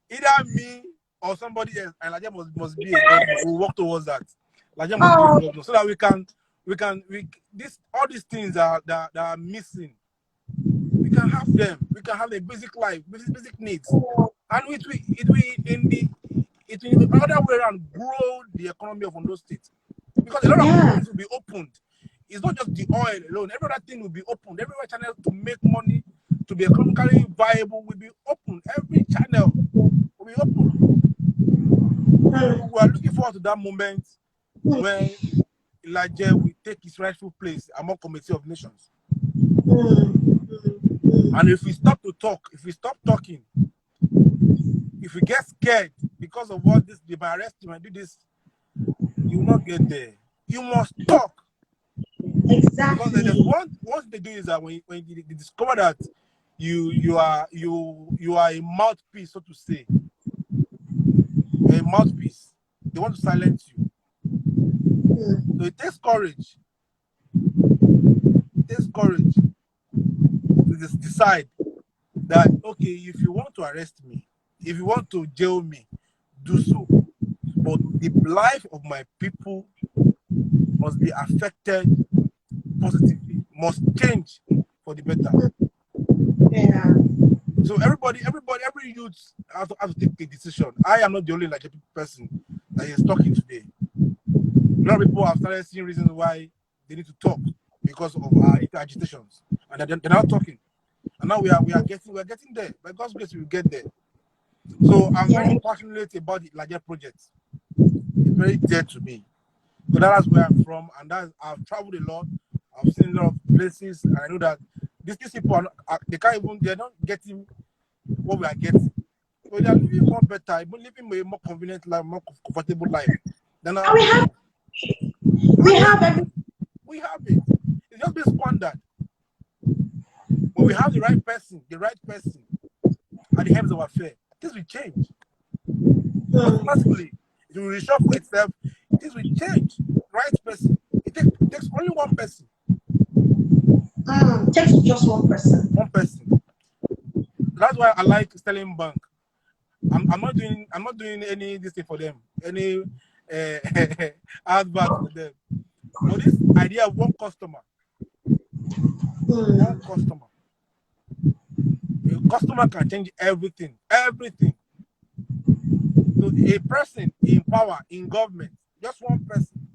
Either me or somebody else, and Laja must be a governor. We'll work towards that. Laja must be a governor so that all these things that are missing. We can have them. We can have a basic life, basic needs, and it will the other way around grow the economy of Ondo State, because a lot of things will be opened. It's not just the oil alone. Every other thing will be opened. Every channel to make money, to be economically viable, will be opened. Every channel will be opened. We are looking forward to that moment when Elijah will take his rightful place among Committee of Nations. And if we stop to talk, if we stop talking, if we get scared because of what they might arrest you and do this, you will not get there. You must talk. Exactly. Because there's what they do is that when they discover that you are a mouthpiece, so to say, a mouthpiece, they want to silence you. So it takes courage. It takes courage to just decide that okay, if you want to arrest me, if you want to jail me, do so. But the life of my people must be affected positively, must change for the better. Yeah. So every youth has to take a decision. I am not the only person that is talking today. A lot of people have started seeing reasons why they need to talk because of our agitations, and they're not talking. And now we are getting there. By God's grace, we will get there. So I'm very passionate about the larger project. It's very dear to me. So that's where I'm from, and I've traveled a lot. I've seen a lot of places, and I know that these people they're not getting what we are getting. So they are living more better, living a more convenient life, more comfortable life. Then we have it. It's just been squandered. When we have the right person at the helms of affairs, things will change. Automatically, it will reshuffle itself. Things will change. Right person. It takes only one person. It takes just one person. One person. That's why I like Sterling Bank. I'm not doing any this thing for them. Any advert for them. But this idea of one customer. One customer. A customer can change everything. Everything. So a person in power, in government, just one person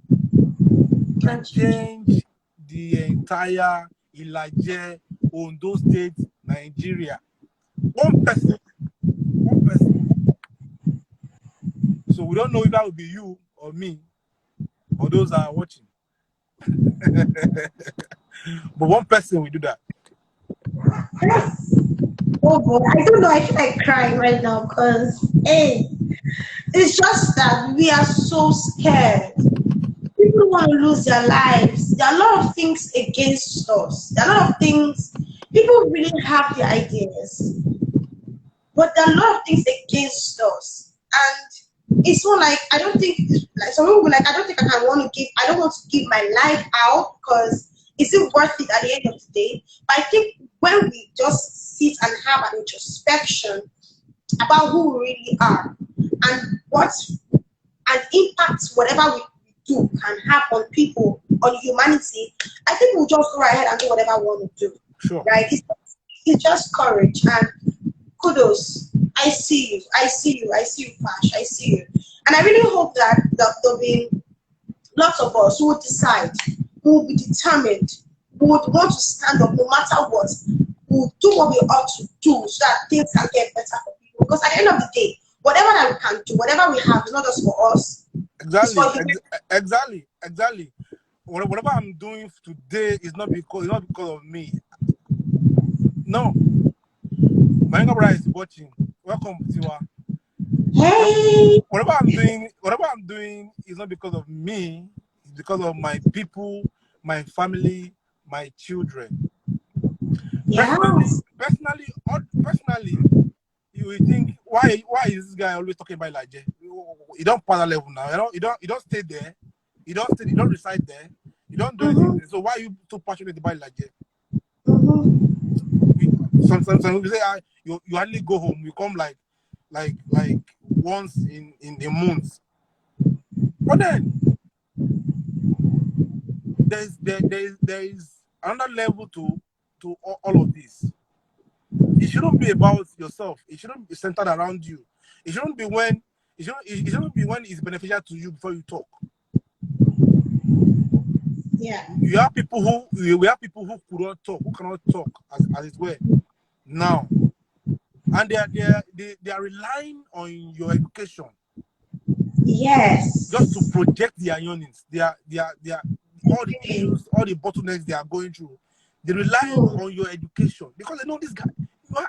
can change the entire Ilaje, Ondo State, Nigeria. One person. One person. So we don't know if that would be you or me or those that are watching. But one person will do that. Yes. Oh boy, I don't know. I feel like crying right now because, hey, it's just that we are so scared. People want to lose their lives. There are a lot of things against us. There are a lot of things. People really have the ideas, but there are a lot of things against us. And it's not like I don't think like some people will be like I don't think I don't want to give my life out because is it worth it at the end of the day? But I think when we just sit and have an introspection about who we really are and what and impact whatever we do can have on people, on humanity, I think we'll just go ahead and do whatever we want to do. Sure. Right? It's just courage and kudos. I see you. I see you. I see you, Pash. I see you. And I really hope that there'll be lots of us who will decide, who will be determined, who would want to stand up no matter what, who will do what we ought to do so that things can get better for people. Because at the end of the day, whatever that we can do, whatever we have is not just for us. Exactly. It's for humanity. Exactly. Whatever I'm doing today is not because of me. No. My younger brother is watching. Welcome, Tiwa. Hey. Whatever I'm doing is not because of me. It's because of my people, my family, my children. Yeah. Personally, you will think why is this guy always talking about Elijah? You don't parallel level now. You don't stay there. You don't reside there. You don't do anything. So why are you so passionate about Elijah? Sometimes we say you hardly go home. You come like once in a month. But then there is another level to all of this. It shouldn't be about yourself. It shouldn't be centered around you. It shouldn't be when it's beneficial to you before you talk. Yeah. We have people who could not talk, who cannot talk as it were now, and they are relying on your education. Yes. Just to project their yearnings, their all the issues, all the bottlenecks they are going through. They rely on your education because they know this guy.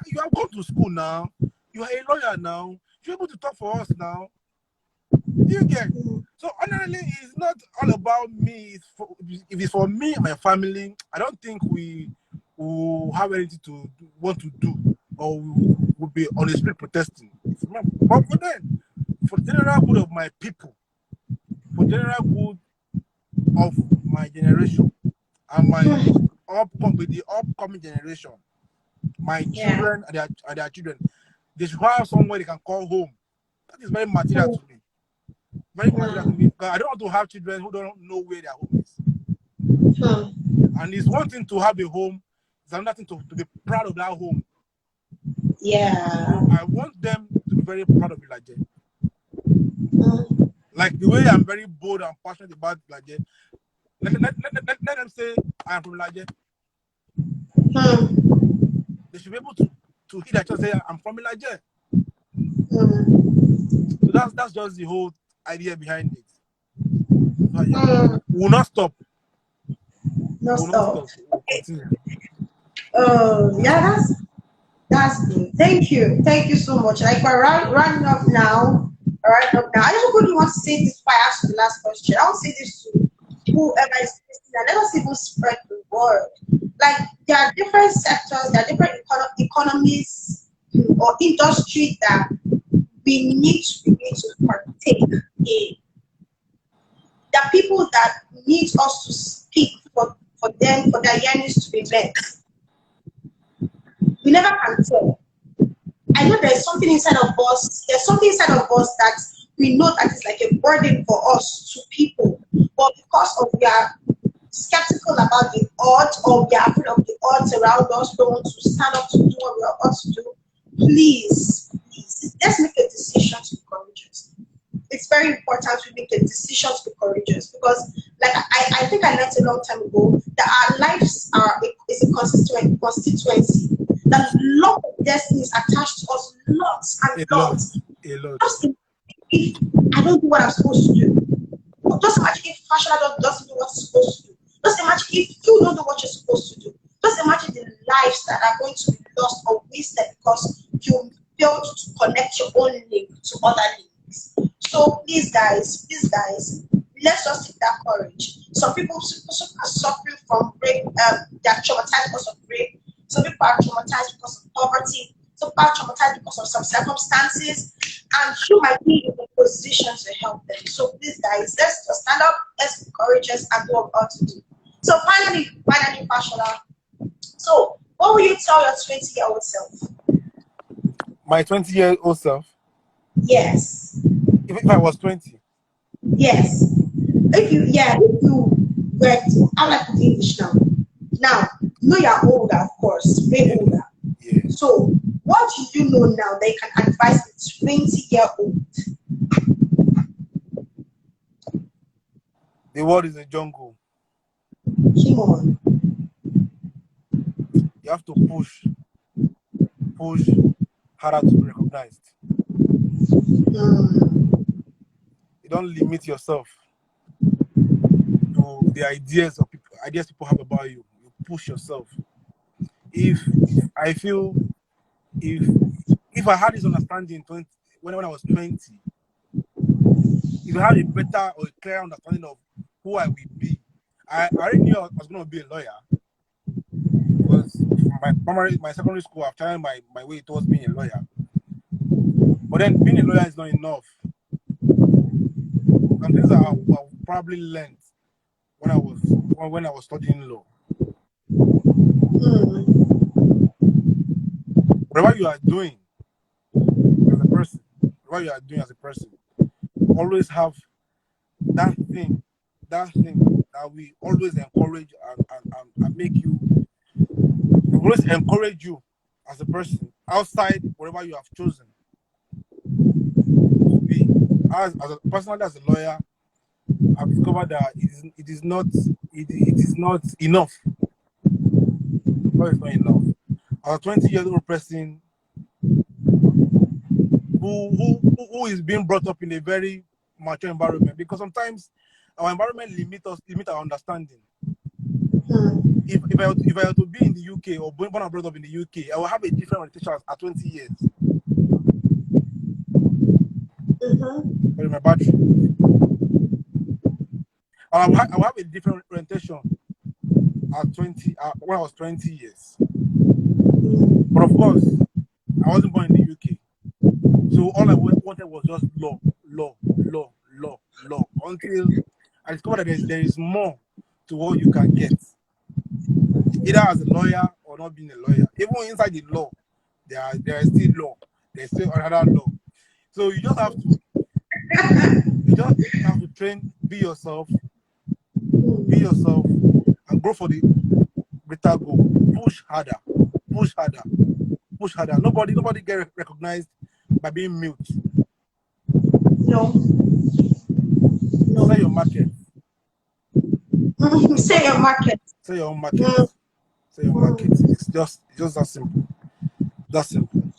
You have gone to school now. You are a lawyer now. You're able to talk for us now. You get. So honestly, it's not all about me. If it's for me and my family, I don't think we will have anything to want to do or we will be on the street protesting. But then, for the general good of my people, for general good of my generation and the upcoming generation, my children and their children, they should have somewhere they can call home. That is very material to me. Very material to me. Because I don't want to have children who don't know where their home is. And it's one thing to have a home, it's another thing to be proud of that home. Yeah. So I want them to be very proud of Elijah. Like the way I'm very bold and passionate about Elijah. Let them say I am from Elijah. They should be able to hear that just say I'm from Elijah. So that's just the whole idea behind it. So, yeah, we will not stop. We'll continue. Oh, yeah, that's good. Thank you so much. Like we're running up now. I just really want to say this before I ask the last question. I want to say this to whoever is listening, and let us even spread the word. Like there are different sectors, there are different economies or industry that we need to partake in. There are people that need us to speak for them, for their yearnings to be met. We never can tell. I know there's something inside of us. There's something inside of us that we know that is like a burden for us to people, but because of we are skeptical about the odds or we are afraid of the odds around us, don't want to stand up to do what we are ought to do. Please, let's make a decision to be courageous. It's very important we make a decision to be courageous because, like I think I learned a long time ago that our lives is a constituency. That lot of destinies attached to us, lots and lots. A lot. If I don't do what I'm supposed to do, just imagine if fashion doesn't do what it's supposed to do. Just imagine if you don't do what you're supposed to do. Just imagine the lives that are going to be lost or wasted because you failed to connect your own link to other links. So please guys, let's just take that courage. Some people are suffering from rape, they are traumatized because of rape. Some people are traumatized because of poverty. Some people are traumatized because of some circumstances, and you might be in a position to help them. So please guys, let's just stand up, let's be courageous and do what we ought to do. So finally, Fashola. So what will you tell your 20-year-old self? My 20-year-old self? Yes. If I was 20? Yes. If you were to, I like the English now. Now, you know you're older, of course, way older. Yeah. So, what do you know now that you can advise a 20-year-old? The world is a jungle. Come on. You have to push harder to be recognized. You don't limit yourself to the ideas people have about you. You push yourself. If I feel if I had this understanding when I was 20, if I had a better or a clear understanding of who I will be, I already knew I was going to be a lawyer. Because my secondary school, I've tried my way towards being a lawyer. But then being a lawyer is not enough. Some things I probably learned when I was studying law. Whatever you are doing as a person, always have that thing that we always encourage and make you. We always encourage you as a person outside whatever you have chosen to be. Personally, as a lawyer, I've discovered that it is not enough. No, it's not enough. As a 20-year-old person who is being brought up in a very mature environment, because sometimes our environment limit our understanding. If I were to be in the UK or born and brought up in the UK, I will have a different orientation at 20 years. Sorry, my battery. I will have a different orientation at 20 when I was 20 years. But of course, I wasn't born in the UK, so all I wanted was just law, until I discovered that there is more to what you can get, either as a lawyer or not being a lawyer. Even inside the law, there is still law. There's still another law. So you just have to train, be yourself, and go for the greater goal. Push harder. Nobody get recognized by being mute. No. Say your market. Say your market. Say your own market. Say your market. It's just that simple. That's simple.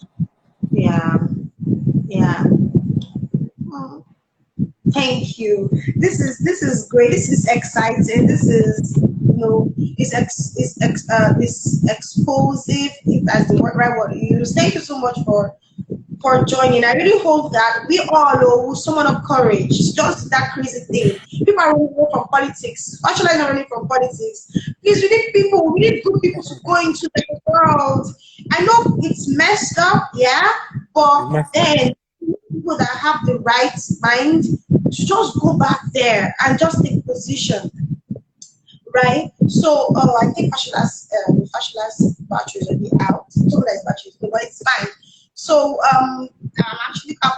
Yeah. Thank you. This is great. This is exciting. This is it's explosive. If that's the right word to use. Thank you so much for joining. I really hope that we all know someone of courage. It's just that crazy thing. People are running away from politics. Actually, not running from politics. Please, we need good people to go into the world. I know it's messed up, yeah, but then people that have the right mind to just go back there and just take position. Right? So I think Fashola's battery is already out. Somebody's battery, but it's fine. So I've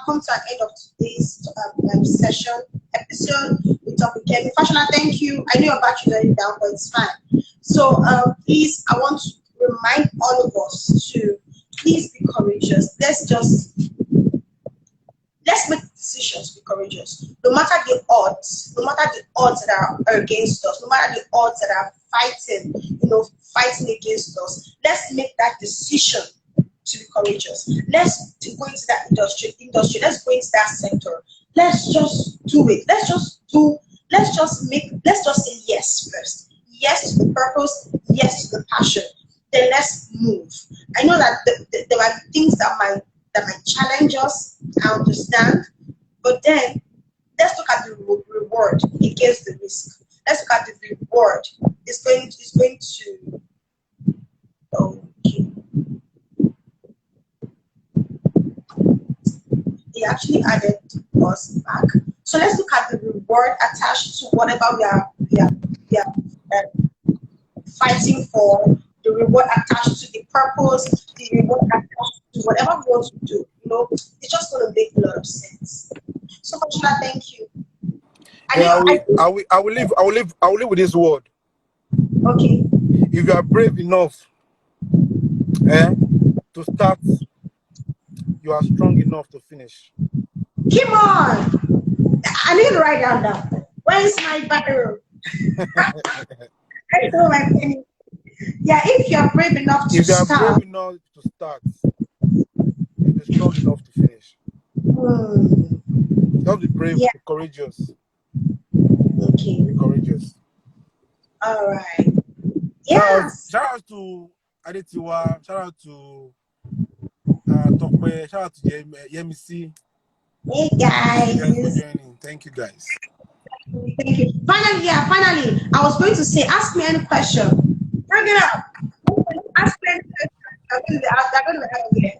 come to an end of today's episode with Topic Kemi. Fashola, thank you. I know your battery is already down, but it's fine. So please, I want to remind all of us to please be courageous. Let's make decisions, be courageous. No matter the odds that are against us, no matter the odds that are fighting against us, let's make that decision to be courageous. Let's go into that industry. Let's go into that sector. Let's just do it. Let's just say yes first. Yes to the purpose, yes to the passion. then let's move. I know that there are things that might challenge us. I understand, but then let's look at the reward against the risk. Let's look at the reward. It's going to. Okay. They actually added us back. So let's look at the reward attached to whatever we are fighting for. The reward attached to the purpose. The reward attached to whatever we want to do. It's just going to make a lot of sense. So, Kachula, thank you. And Yeah, I will live with this word. Okay. If you are brave enough to start, you are strong enough to finish. Come on! I need to write down that. Where is my battle? I know my penny. Yeah, if you are brave enough to start. If you are brave enough to start, you'll be strong enough to finish. Don't be brave, be courageous. Okay. Be courageous. All right. Yes. Shout out to Adetiwa. Shout out to Tokwe. Shout out to Yemisi. Hey guys. Thank you guys. Thank you. Finally, I was going to say, ask me any question. Bring it up. Ask me any question. I'm going to have it.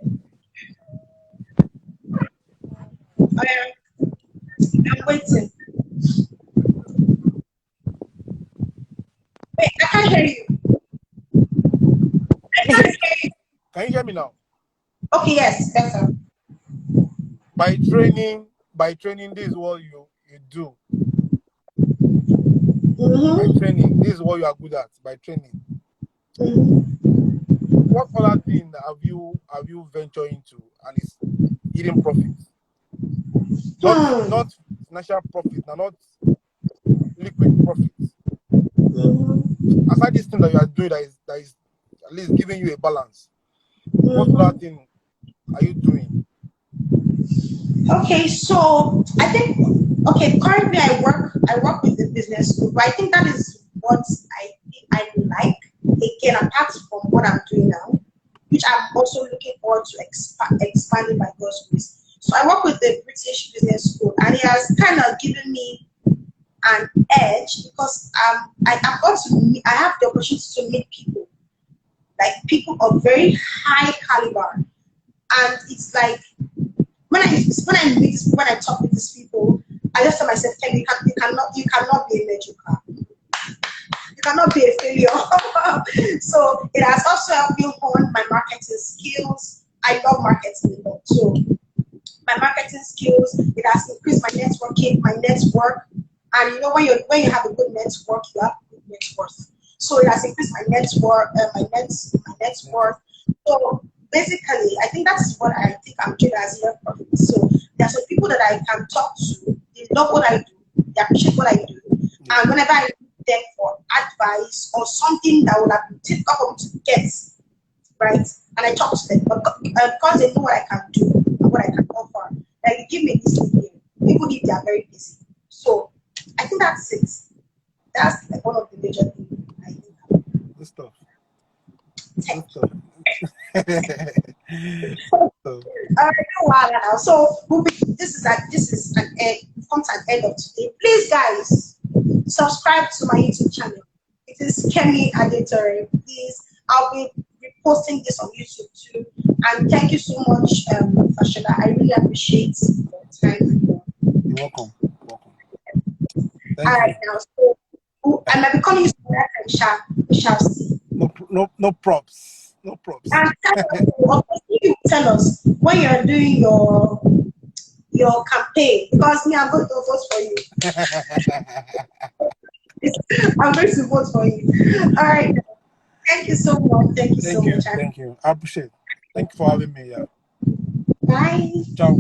I'm waiting. Wait, I can't hear you. I can't hear you. Can you hear me now? Okay, yes, better. By training, this is what you do. By training, this is what you are good at. By training. What other thing have you ventured into and it's eating profits? Not financial profit, not liquid profits. Aside this thing that you are doing that is at least giving you a balance. What other thing are you doing? Okay, so I think currently I work with the business school, but I think that is what I like. Again, apart from what I'm doing now, which I'm also looking forward to expanding by God's grace. So I work with the British Business School, and it has kind of given me an edge because I have the opportunity to meet people, like people of very high caliber, and it's like when I talk with these people, I just tell myself, hey, you cannot be a mediocre. You cannot be a failure. So it has also helped me hone my marketing skills. I love marketing a lot. So my marketing skills, it has increased my networking, my network. And when you have a good network, you have good net worth. So it has increased my network, my net worth. So basically, I think that's what I think I'm doing as a profit. So there are some people that I can talk to. They love what I do. They appreciate what I do. And whenever I need them for advice or something that will have been difficult for me to get, right? And I talk to them because they know what I can do and what I can offer. Like, they give me this thing, even if they are very busy. So I think that's it. That's like one of the major things I think. Good stuff. So this is an end. Comes an end of today. Please, guys, subscribe to my YouTube channel. It is Kemi Adetore. Please, I'll be posting this on YouTube too. And thank you so much, Fashola. I really appreciate your time. You're welcome. Thank All right, you. now, so I might be calling you we shall see. No props. No props. And tell us when you're doing your campaign, because me, I'm going to vote for you. I'm going to vote for you. All right. Thank you so much. Thank you so much. Thank you. I appreciate it. Thank you for having me. Yeah. Bye. Ciao.